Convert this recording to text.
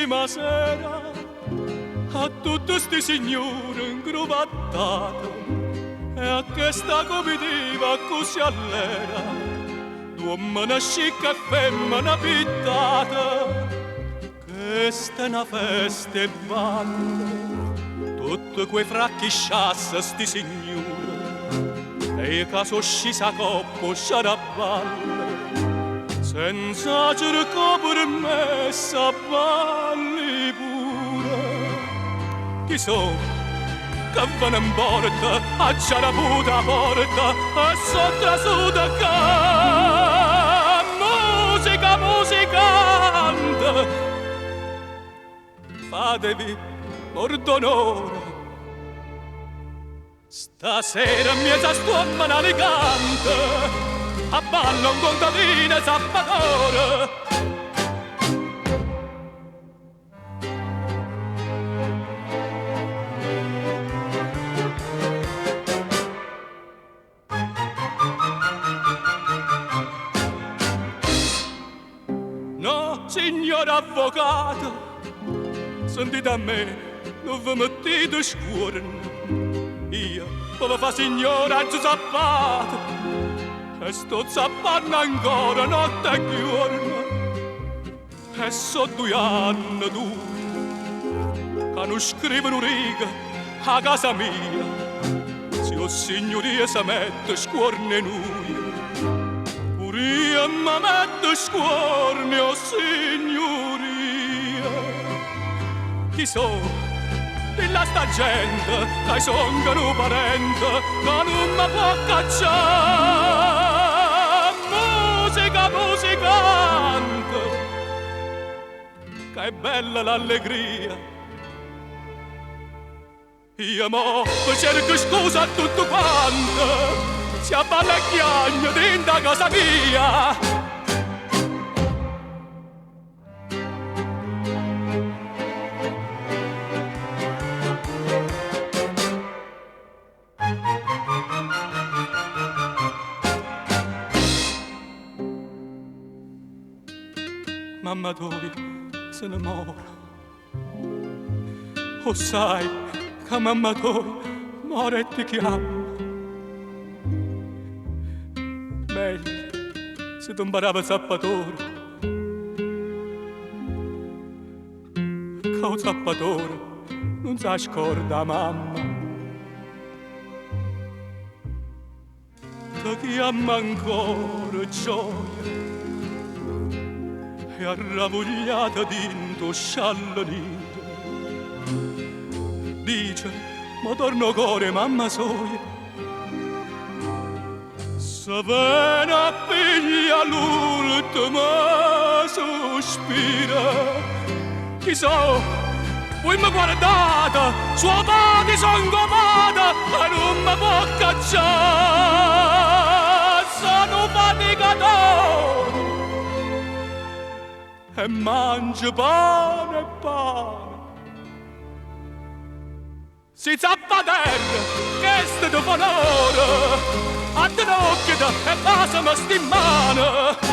prima sera a tutti sti signori incrovattati e a questa comitiva così all'era d'uomo scicca e femmina pittata. Questa è una festa e balla, tutti quei fracchi sciassa sti signori e che sono scesi a coppo sciaraballe senza cerco per me balli pure. Chi so che vanno in porta a ciaraputa porta e sotto su da musica musicante fatevi ordonore. Stasera mezza stuomma navigante a ballo un contadino zappatore. No, signor avvocato, sentite a me, non vi mettete scuorno. Io, come fa signora zappato, e sto zappando ancora notte e giorno. E so 2 anni tu, che non scrivo una riga a casa mia. Se o signoria si mette scuorne noi, pure io mi metto scuorne, o signoria. Chi so? Dilla sta gente che sono parente che non mi può cacciare. Musica musicante, che è bella l'allegria. Io mo cerco scusa a tutto quanto, si abballa il chiagno dentro casa mia. Mamma tua se ne muore. O sai che mamma tua muore e ti chiama. Meglio se tu imparava zappatore, che un zappatore non si scorda mamma. Ti chiama ancora gioia e arravogliata d'into sciallo nido. Dice, ma torno core mamma soia, se viene a piglia l'ultima sospira. Chissà, voi mi guardate, sua pati son copata e non mi può cacciare. Sono faticatore e mangio pane e pane. Si zappa terra, che sto di valore, a te l'occhio e pasami sti mano.